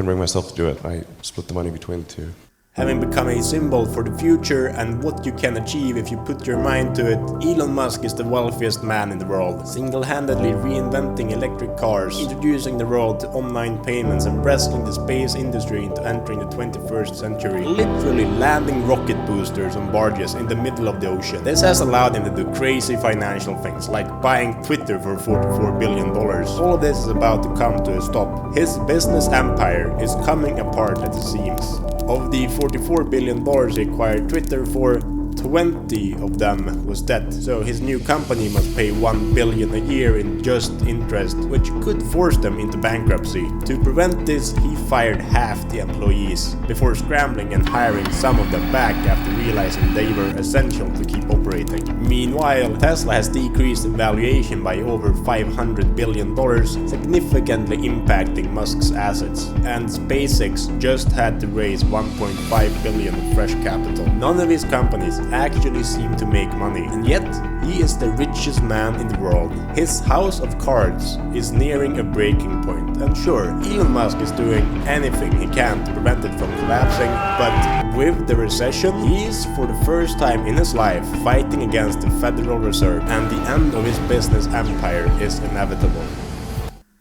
couldn't bring myself to do it. I split the money between the two. Having become a symbol for the future and what you can achieve if you put your mind to it, Elon Musk is the wealthiest man in the world, single-handedly reinventing electric cars, introducing the world to online payments and wrestling the space industry into entering the 21st century, literally landing rocket boosters on barges in the middle of the ocean. This has allowed him to do crazy financial things, like buying Twitter for $44 billion. All of this is about to come to a stop. His business empire is coming apart at the seams. Of the $44 billion he acquired Twitter for, 20 of them was debt, so his new company must pay $1 billion a year in just interest, which could force them into bankruptcy. To prevent this, he fired half the employees, before scrambling and hiring some of them back after realizing they were essential to keep operating. Meanwhile, Tesla has decreased in valuation by over $500 billion, significantly impacting Musk's assets, and SpaceX just had to raise $1.5 billion of fresh capital. None of his companies actually seem to make money, and yet he is the richest man in the world. His house of cards is nearing a breaking point, and sure, Elon Musk is doing anything he can to prevent it from collapsing, but with the recession, he is for the first time in his life fighting against the Federal Reserve, and the end of his business empire is inevitable.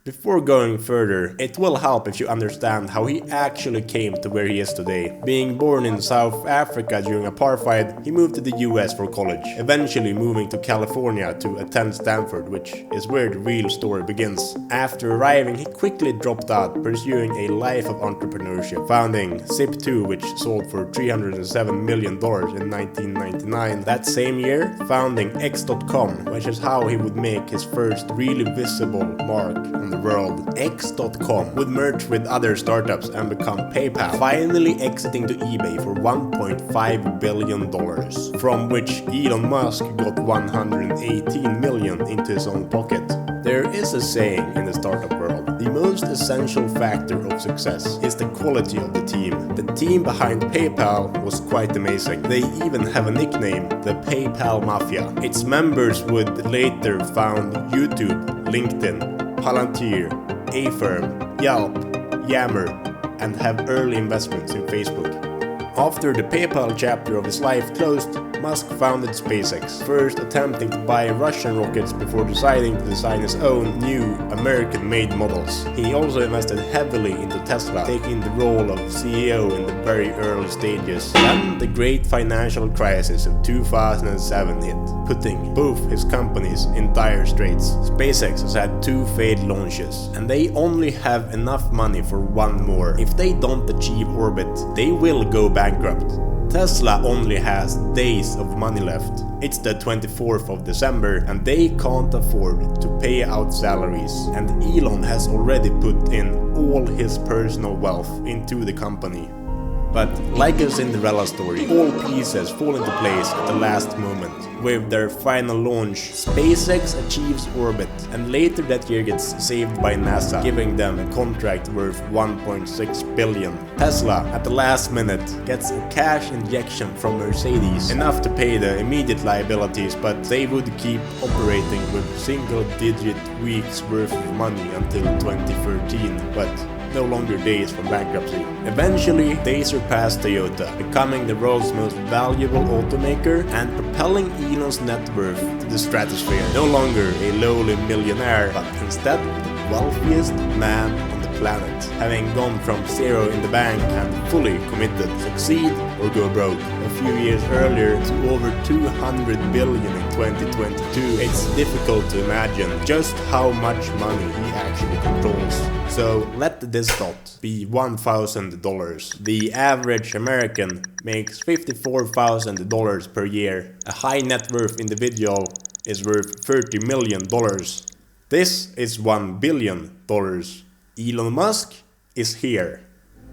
Before going further, it will help if you understand how he actually came to where he is today. Being born in South Africa during apartheid, he moved to the US for college, eventually moving to California to attend Stanford, which is where the real story begins. After arriving, he quickly dropped out, pursuing a life of entrepreneurship, founding Zip2, which sold for $307 million in 1999. That same year, founding X.com, which is how he would make his first really visible mark on the world. X.com would merge with other startups and become PayPal, finally exiting to eBay for $1.5 billion, from which Elon Musk got $118 million into his own pocket. There is a saying in the startup world: the most essential factor of success is the quality of the team. The team behind PayPal was quite amazing. They even have a nickname, the PayPal Mafia. Its members would later found YouTube, LinkedIn, Palantir, Affirm, Yelp, Yammer, and have early investments in Facebook. After the PayPal chapter of his life closed, Musk founded SpaceX, first attempting to buy Russian rockets before deciding to design his own new American-made models. He also invested heavily into Tesla, taking the role of CEO in the very early stages. Then the great financial crisis of 2007 hit, putting both his companies in dire straits. SpaceX has had 2 failed launches, and they only have enough money for one more. If they don't achieve orbit, they will go bankrupt. Tesla only has days of money left. It's the 24th of December and they can't afford to pay out salaries, and Elon has already put in all his personal wealth into the company. But like a Cinderella story, all pieces fall into place at the last moment. With their final launch, SpaceX achieves orbit, and later that year gets saved by NASA, giving them a contract worth $1.6 billion. Tesla, at the last minute, gets a cash injection from Mercedes, enough to pay the immediate liabilities, but they would keep operating with single-digit weeks worth of money until 2013, but no longer days from bankruptcy. Eventually, they surpassed Toyota, becoming the world's most valuable automaker and propelling Elon's net worth to the stratosphere. No longer a lowly millionaire, but instead the wealthiest man on the planet, having gone from zero in the bank and fully committed, succeed or go broke. A few years earlier to over $200 billion in 2022, it's difficult to imagine just how much money he actually controls. So let this thought be $1,000. The average American makes $54,000 per year. A high net worth individual is worth $30 million. This is $1 billion. Elon Musk is here.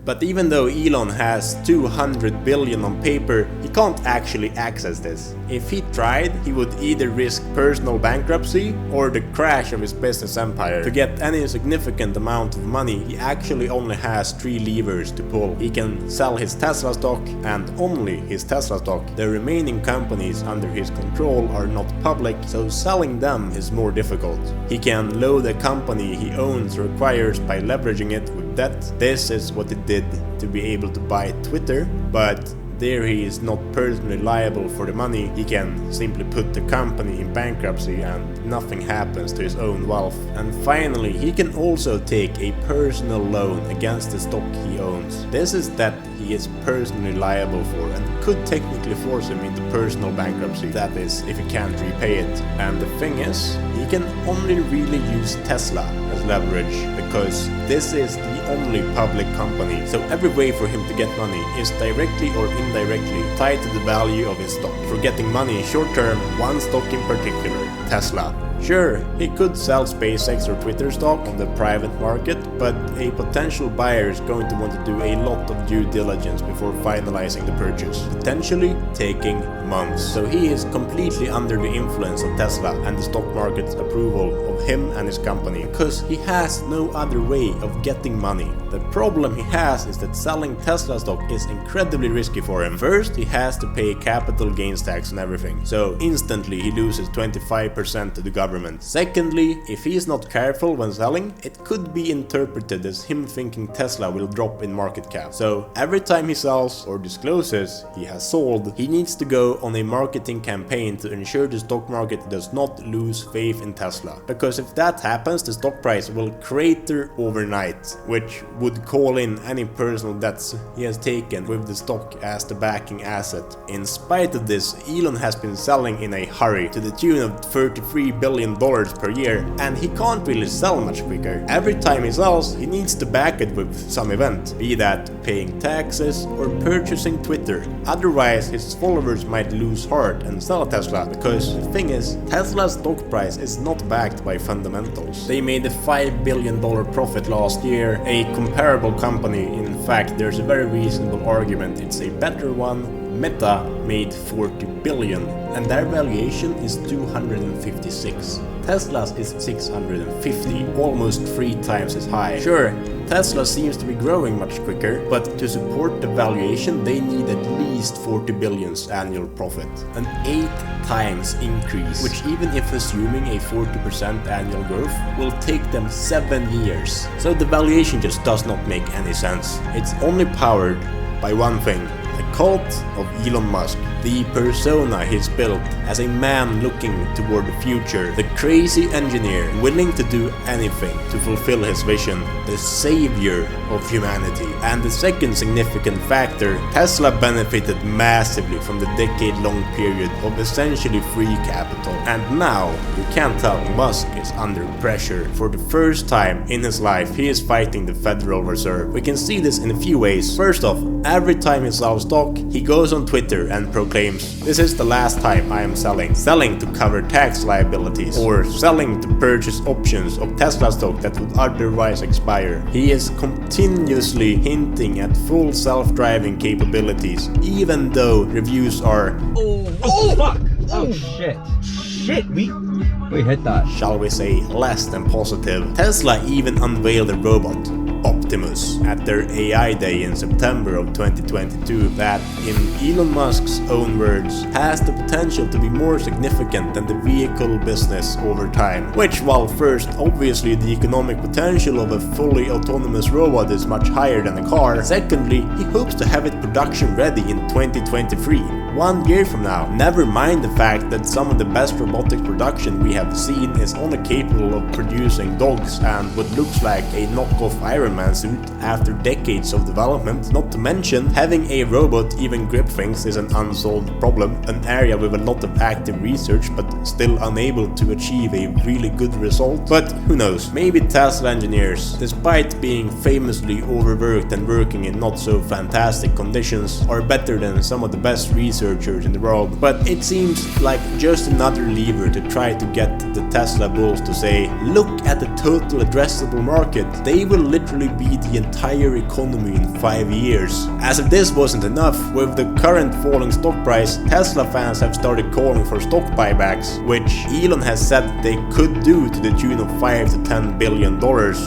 But even though Elon has $200 billion on paper, he can't actually access this. If he tried, he would either risk personal bankruptcy or the crash of his business empire. To get any significant amount of money, he actually only has 3 levers to pull. He can sell his Tesla stock, and only his Tesla stock. The remaining companies under his control are not public, so selling them is more difficult. He can load a company he owns or acquires by leveraging it with debt. This is what he did to be able to buy Twitter, but there he is not personally liable for the money. He can simply put the company in bankruptcy and nothing happens to his own wealth. And finally, he can also take a personal loan against the stock he owns. This is that he is personally liable for and could technically force him into personal bankruptcy. That is, if he can't repay it. And the thing is, he can only really use Tesla as leverage because this is the only public company. So every way for him to get money is directly or indirectly tied to the value of his stock. For getting money short term, one stock in particular, Tesla. Sure, he could sell SpaceX or Twitter stock on the private market, but a potential buyer is going to want to do a lot of due diligence before finalizing the purchase, potentially taking months. So he is completely under the influence of Tesla and the stock market's approval of him and his company, because he has no other way of getting money. The problem he has is that selling Tesla stock is incredibly risky for him. First, he has to pay capital gains tax on everything, so instantly he loses 25% to the government. Secondly, if he is not careful when selling, it could be interpreted as him thinking Tesla will drop in market cap. So every time he sells or discloses he has sold, he needs to go on a marketing campaign to ensure the stock market does not lose faith in Tesla. Because if that happens, the stock price will crater overnight, which would call in any personal debts he has taken with the stock as the backing asset. In spite of this, Elon has been selling in a hurry to the tune of $33 billion per year, and he can't really sell much quicker. Every time he sells, he needs to back it with some event, be that paying taxes or purchasing Twitter. Otherwise, his followers might lose heart and sell Tesla, because the thing is, Tesla's stock price is not backed by fundamentals. They made a $5 billion profit last year, a comparable company. In fact, there's a very reasonable argument it's a better one. Meta made 40 billion and their valuation is 256. Tesla's is 650, almost 3 times as high. Sure, Tesla seems to be growing much quicker, but to support the valuation they need at least 40 billions annual profit. An 8 times increase, which even if assuming a 40% annual growth, will take them 7 years. So the valuation just does not make any sense. It's only powered by one thing: the cult of Elon Musk, the persona he's built as a man looking toward the future, the crazy engineer willing to do anything to fulfill his vision, the savior of humanity. And the second significant factor, Tesla benefited massively from the decade-long period of essentially free capital. And now, you can't tell, Musk is under pressure. For the first time in his life, he is fighting the Federal Reserve. We can see this in a few ways. First off, every time he sells stock, he goes on Twitter and proclaims, "This is the last time I am selling." Selling to cover tax liabilities, or selling to purchase options of Tesla stock that would otherwise expire. He is continuously hinting at full self-driving capabilities, even though reviews are Oh fuck! Oh shit! Shit! We hit that. shall we say, less than positive. Tesla even unveiled a robot, Optimus, at their AI Day in September of 2022 that, in Elon Musk's own words, has the potential to be more significant than the vehicle business over time. Which, while first, obviously the economic potential of a fully autonomous robot is much higher than a car, secondly, he hopes to have it production ready in 2023. 1 year from now. Never mind the fact that some of the best robotics production we have seen is only capable of producing dogs and what looks like a knockoff Iron Man suit after decades of development. Not to mention, having a robot even grip things is an unsolved problem, an area with a lot of active research but still unable to achieve a really good result. But who knows, maybe Tesla engineers, despite being famously overworked and working in not so fantastic conditions, are better than some of the best researchers in the world. But it seems like just another lever to try to get the Tesla bulls to say, look at the total addressable market, they will literally be the entire economy in 5 years. As if this wasn't enough, with the current falling stock price, Tesla fans have started calling for stock buybacks, which Elon has said they could do to the tune of $5 to $10 billion.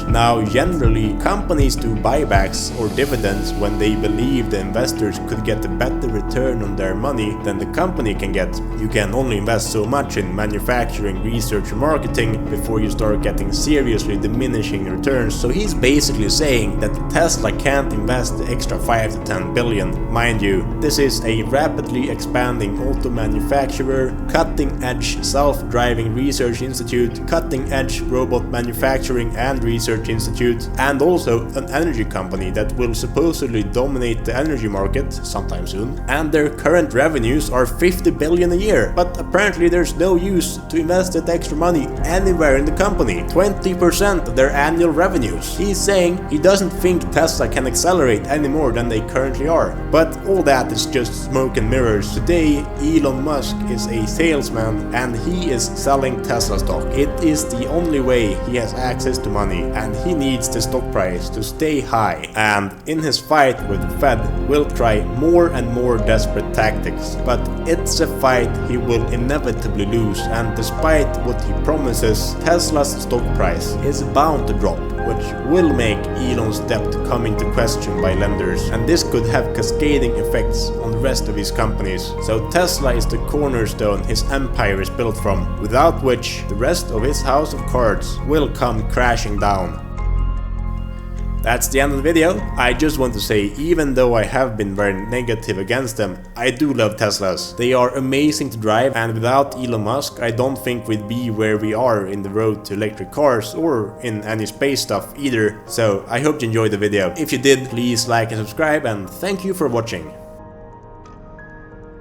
Now, generally, companies do buybacks or dividends when they believe the investors could get a better return on their money money than the company can get. You can only invest so much in manufacturing, research and marketing before you start getting seriously diminishing returns. So he's basically saying that Tesla can't invest the extra 5 to 10 billion. Mind you, this is a rapidly expanding auto manufacturer, cutting-edge self-driving research institute, cutting-edge robot manufacturing and research institute, and also an energy company that will supposedly dominate the energy market sometime soon. And their current revenues are 50 billion a year, but apparently there's no use to invest that extra money anywhere in the company. 20% of their annual revenues. He's saying he doesn't think Tesla can accelerate any more than they currently are. But all that is just smoke and mirrors. Today, Elon Musk is a salesman and he is selling Tesla stock. It is the only way he has access to money, and he needs the stock price to stay high. And in his fight with the Fed, will try more and more desperate tactics. But it's a fight he will inevitably lose, and despite what he promises, Tesla's stock price is bound to drop, which will make Elon's debt come into question by lenders, and this could have cascading effects on the rest of his companies. So Tesla is the cornerstone his empire is built from, without which the rest of his house of cards will come crashing down. That's the end of the video. I just want to say, even though I have been very negative against them, I do love Teslas. They are amazing to drive, and without Elon Musk, I don't think we'd be where we are in the road to electric cars or in any space stuff either. So I hope you enjoyed the video. If you did, please like and subscribe, and thank you for watching.